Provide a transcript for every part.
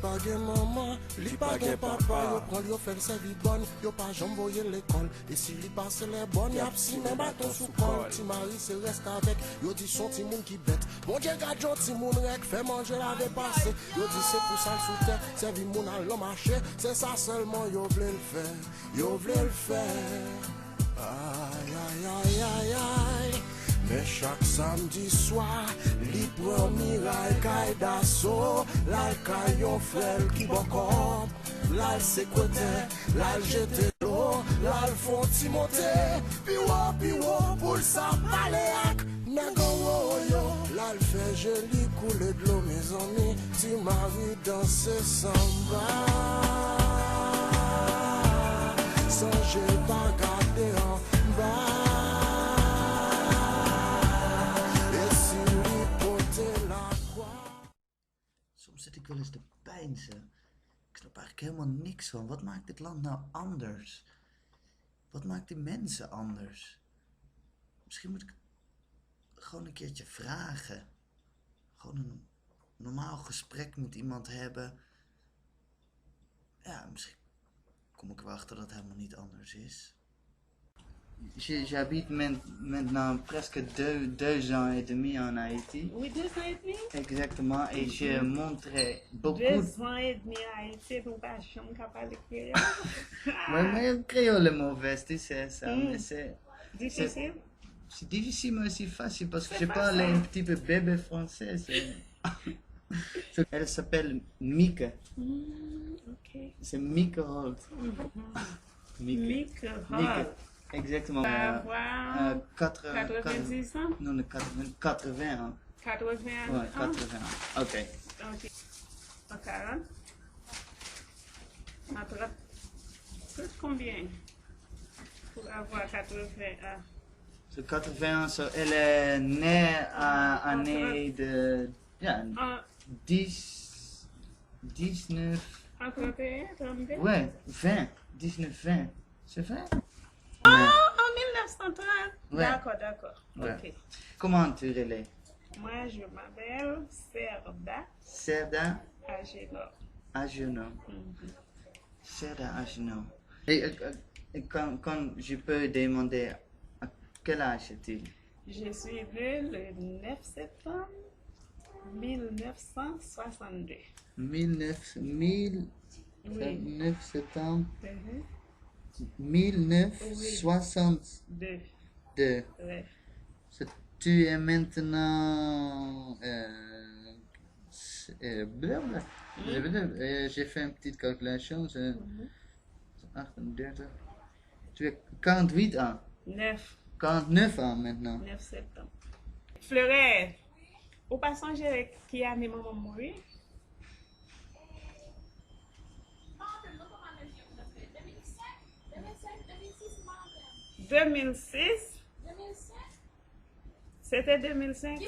pas de maman, li pas de papa. Yo prend yo fait sa vie bonne, yo pas jamais voyé l'école. Et si li passe les bonnes, y'a si même bâton sous col. Ti mari se reste avec, yo dit son ti moun qui bête. Bon Dieu garde yon ti moun rek, fait manger la dépassé. Yo dit c'est pour ça sous terre, c'est vie moun à l'homme marché. C'est ça seulement yo vle le faire, yo vle le faire. Aïe aïe aïe aïe aïe. Mais chaque samedi soir, li prend miraille kay d'assaut. L'al kay yon frère qui bokop. L'al secrétaire, l'al jete l'eau. L'al font ti monter. Pi wo, pour sa paléak. Nago wo yo. L'al fait joli couler de l'eau mes amis. Ti mari danse samba. Sans j'ai pas gardé en bas. Soms zit ik wel eens te peinzen. Ik snap eigenlijk helemaal niks van. Wat maakt dit land nou anders? Wat maakt die mensen anders? Misschien moet ik gewoon een keertje vragen. Gewoon een normaal gesprek met iemand hebben. Ja, misschien kom ik erachter dat het helemaal niet anders is. J'habite maintenant presque 2 ans et demi en Haïti. Oui, 2 ans et demi? Exactement, et je montrais beaucoup... 2 ans et demi en Haïti, donc pas jamais capable de créole. Ouais, mais le créole est mauvais, tu sais ça, mais c'est... Difficile? C'est difficile, mais aussi facile, parce que je parle un petit peu bébé français. Elle s'appelle Mieke. Ok. C'est Mieke Holt. Mieke Holt. Mieke. Exactement. 90 ans? Non, 80 ans. 80 ans? Ouais, 80 ans. Ok. Ok. 40? C'est combien pour avoir 80 ans? C'est 80 ans, elle est née à l'année de... Ja, 19... Entre 32? Ouais, 20. 19-20. C'est vrai? En 1930? Ouais. D'accord. Ouais. Ok. Comment tu relais? Moi, je m'appelle Serda Serda Ageno. Serda Ageno. Et quand je peux demander, à quel âge est-il? Je suis née le 9 septembre 1962. 9 septembre 1962. 2. Ouais. Tu es maintenant... j'ai fait une petite calculation. 38. Tu as 48 ans. 9. 49 ans maintenant. 9 septembre. Fleuret, au passant, j'ai qui a mis maman mourir. 2006. C'était 2005.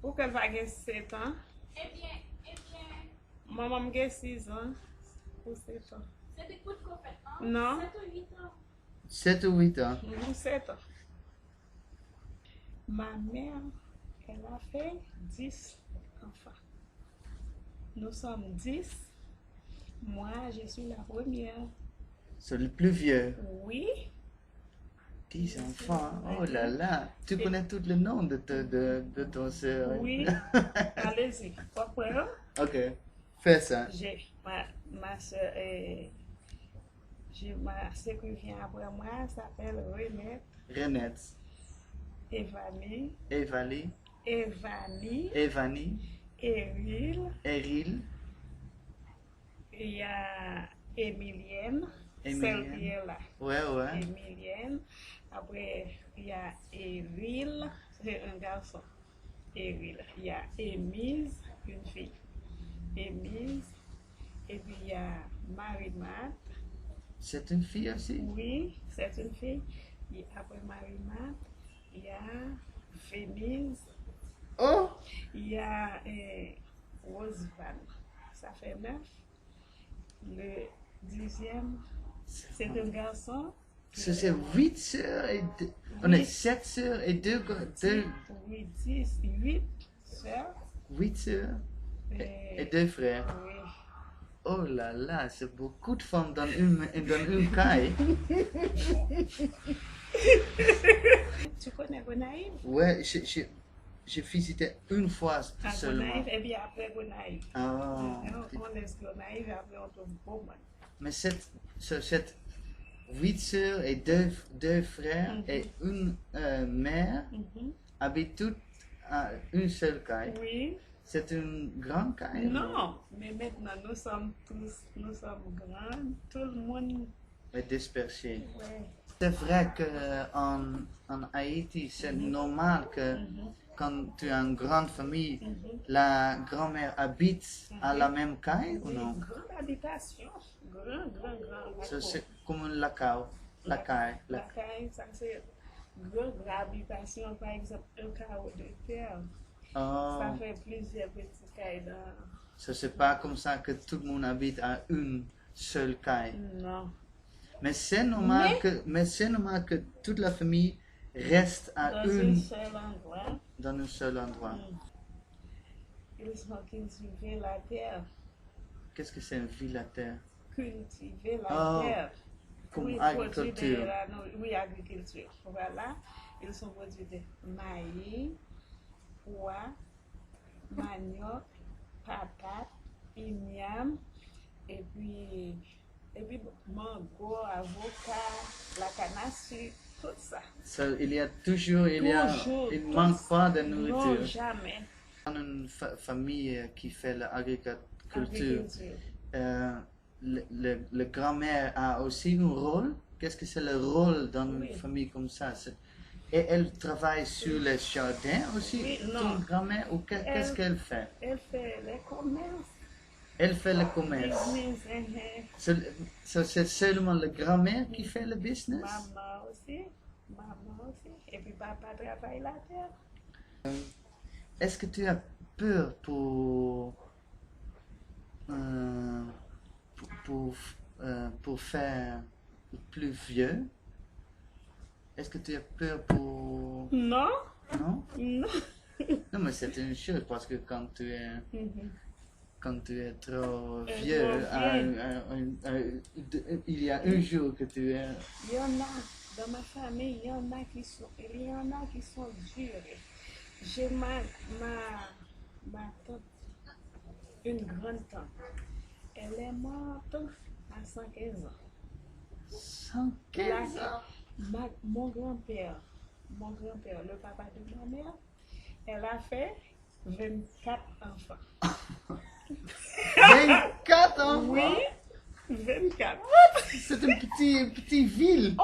Pour qu'elle va gagner 7 ans. Eh bien, Maman me gagne 6 ans. Pour 7 ans. c'est des coups de coffret, Non. 7 ou 8 ans. 7 ou 8 ans. 7 ans. Ma mère, elle a fait 10 enfants. Nous sommes 10. Moi, je suis la première. C'est le plus vieux. Oui. 10 enfants. Oh là là. Tu connais tout le nom de ton soeur. Oui. Allez-y. Pourquoi? Ok. Fais ça. J'ai ma soeur ma soeur qui vient après moi s'appelle Renette. Renette. Evanie. Evanie. Eril. Eril. Il y a Emilienne. Celle qui est là. Ouais. Emilienne. Après, il y a Eril. C'est un garçon. Eril. Il y a Émise, une fille. Émise. Et puis il y a Marie-Mat. C'est une fille aussi? Oui, c'est une fille. Et après Marie-Mat, il y a Fémise. Oh! Il y a Rosevan. Ça fait 9. Le 10e, c'est un garçon. C'est 8 sœurs et 2... On est 7 sœurs et 2... Oui, 8 sœurs. 8 sœurs. Et deux frères. Oui. Oh là là, c'est beaucoup de femmes dans une caille. Tu connais Gonaïve? Ouais, j'ai visité une fois À seulement. Gonaïve, et puis après Gonaïve. Ah, On laisse Gonaïve et après on trouve Beaumont. mais cette 8 sœurs et deux frères et une mère habitent toutes à une seule caille. Oui. C'est une grande caille? Non, mais maintenant nous sommes grands, tout le monde. Mais dispersée. Ouais. C'est vrai qu'en Haïti, c'est normal que quand tu as une grande famille, la grand-mère habite à la même caille ou Oui, non? grande habitation, grand. Ça, c'est comme la caille. La caille. La caille, ça c'est grande habitation, par exemple, un carreau de terre. Ça Oh, fait plusieurs petites cailles dans. ça c'est pas comme ça que tout le monde habite à une seule caille. Non. Mais c'est normal que toute la famille reste à Dans un seul endroit, dans un seul endroit. ils ont cultivé la terre. Qu'est-ce que c'est une ville à terre? Cultiver la Oh, terre. comme Oui, agriculture. produire oui, agriculture. Voilà. Ils sont produits de maïs, pois, manioc, patates, igname, et puis mango, avocat, la canne à sucre, tout ça. Il y a toujours, il Toujours, manque pas de Non, nourriture. jamais. Dans une famille qui fait l'agriculture, Agriculture. le grand-mère a aussi un rôle. Qu'est-ce que c'est le rôle dans une Oui. famille comme ça? Et elle travaille sur les jardins aussi, Oui, non. ton grand-mère, ou qu'est-ce qu'elle fait? Elle fait les commerces. Elle fait le commerce. Business, C'est seulement le grand-mère qui fait le business? Maman aussi. Et puis papa travaille la terre. Est-ce que tu as peur pour faire plus vieux? Est-ce que tu as peur pour... Non, Non? non. Non, mais c'est une chose parce que quand tu es trop vieux, vieux. il y a un jour que tu es... Il y en a, dans ma famille, il y en a qui sont durs. J'ai ma tante, une grande tante. Elle est morte à 115 ans. 115 ans? Mon grand-père, le papa de ma mère, elle a fait 24 enfants. 24 enfants? Oui, 24. C'est une petite ville.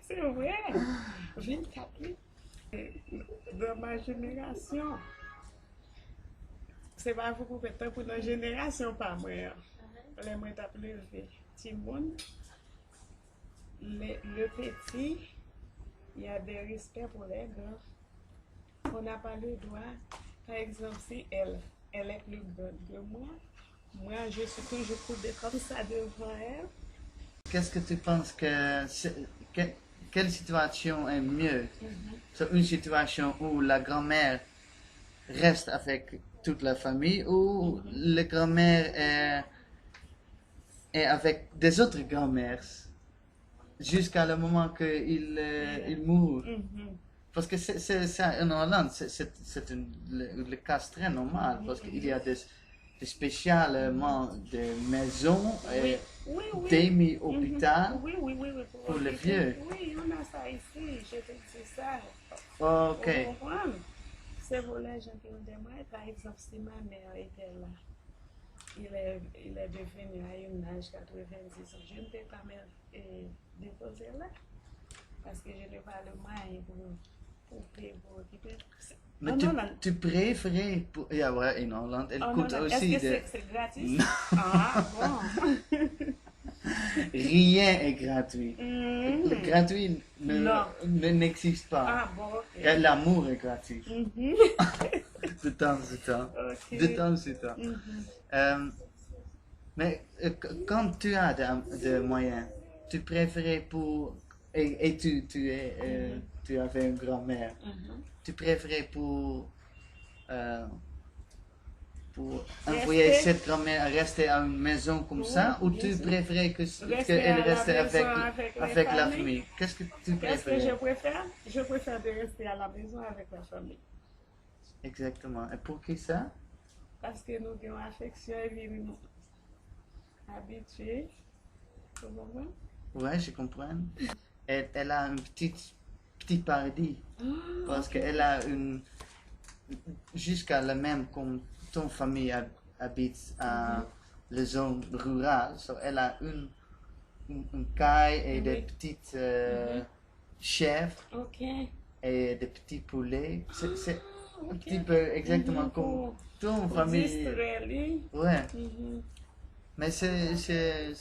C'est vrai, 24 oui. Dans ma génération, c'est pas beaucoup de temps pour notre génération, pas moi. Les moins levé. Timoun, le petit, il y a des respects pour les grands. On n'a pas le droit, par exemple, si elle est plus grande que moi, je suis toujours coupée comme ça devant elle. Qu'est-ce que tu penses quelle situation est mieux? C'est une situation où la grand-mère reste avec toute la famille ou la grand-mère est avec des autres grand-mères jusqu'à le moment qu'il mourent? Parce que c'est ça en Hollande, c'est le cas très normal parce qu'il y a des spécialement des maisons et demi-hôpital pour les vieux. Oui, on a ça ici, je te dis ça. Ok. Vous comprenez? C'est pour les gens qui ont demandé, par exemple, si ma mère était là, il est devenu à un âge 90 ans, je ne peux pas me déposer là, parce que je n'ai pas le moyen pour payer pour occuper. Mais tu préférais pour... Ja, ouais, in Hollande. Elle coûte aussi Est-ce que c'est gratuit? Ah, bon. Rien est gratuit. Le gratuit n'existe pas. Ah, bon, ok. Et l'amour est gratuit. De temps en temps. Ok. De temps en temps. Mais quand tu as des moyens, tu préférais pour Et tu avais une grand-mère. Mhm. Tu préférais pour envoyer Rester. cette grand-mère à rester à une maison comme ça, Oui, ou bien tu sûr. préférais Rester qu'elle à la reste maison avec avec la la famille? Qu'est-ce que tu Qu'est-ce que je préférais? préfère? Je préfère de rester à la maison avec la famille. Exactement. Et pour qui ça? Parce que nous avons affection et nous habitués. Tu comprends? Ouais, je comprends. Elle a un petit paradis. Parce Ok. qu'elle a jusqu'à la même comme ton famille habite à la zone rurale. So, elle a une caille et des Oui. petites chèvres Ok. et des petits poulets. C'est un Ok. petit peu exactement Mhm, comme ton pour famille. distraire, lui. Ouais, Mhm, mais c'est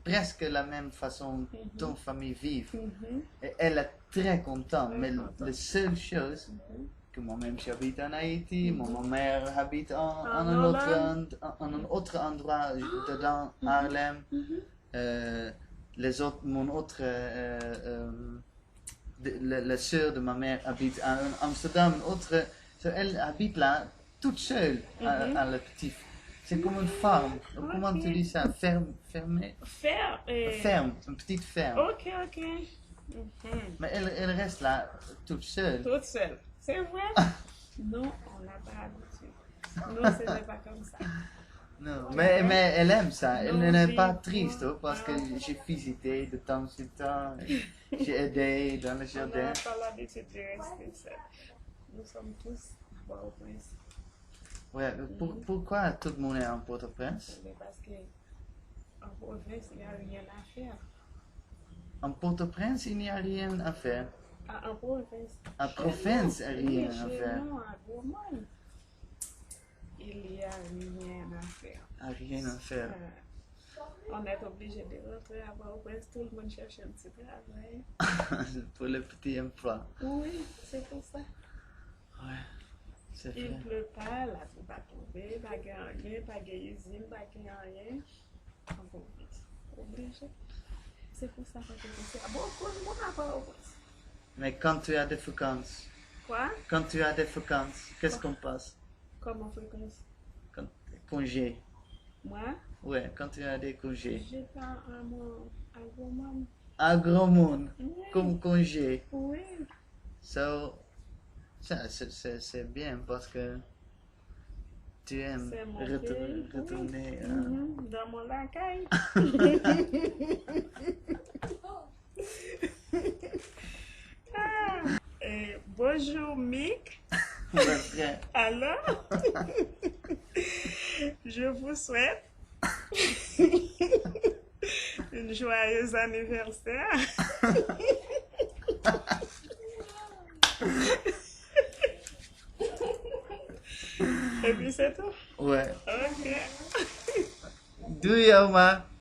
presque la même façon que ton famille vit. mhm, Et elle est très contente, Très mais contente. la seule chose mhm. que moi-même j'habite en Haïti, ma mère habite en En un Hollande. en un autre endroit dedans Harlem. Mon autre la sœur de ma mère habite à Amsterdam, une autre, elle habite là toute seule à la petite. C'est comme une ferme. Comment tu dis ça? Fermée? Faire. Ferme, une petite ferme. Ok, ok. Mhm. Mais elle reste là toute seule. Toute seule. C'est vrai? Non, on n'a pas habitué. Nous, ce n'est pas comme ça. Non, mais elle aime ça. Elle Non, n'est pas oui, triste non. parce que j'ai visité de temps en temps. J'ai aidé dans le On jardin. n'a pas l'habitude de rester seul. Nous sommes tous au prince. Ouais, pourquoi tout le monde est en Port-au-Prince? Mais parce qu'en province, il n'y a rien à faire. En Port-au-Prince, il n'y a rien à faire. En province. En province, il n'y a rien Oui, à chez faire. nous, à Gourmand, il n'y a rien à faire. Rien à faire. On est obligé de rentrer à Port-au-Prince, tout le monde cherche un petit travail. Pour le petit emploi. Oui, c'est pour ça. Ouais, c'est Il ne vrai. pleut pas, la pluie va tomber, pas de rien, pas de usine, pas de rien. On est obligé. C'est pour ça que je pense à beaucoup de monde à Port-au-Prince. Mais quand tu as des vacances, Quoi? qu'est-ce qu'on passe? Comment fréquence? Quand, congé. Moi, Ouais, quand tu as des congés. j'ai pas un mot à Gourmand. Un grand monde, Oui. comme congé. Oui. So, ça, c'est bien parce que tu aimes C'est mon pays. retourner. Oui. Dans mon lacaille. Ah. Bonjour Mick. Après, Alors, je vous souhaite une joyeuse anniversaire. Et puis c'est tout. ouais. Ok. Doei, oma.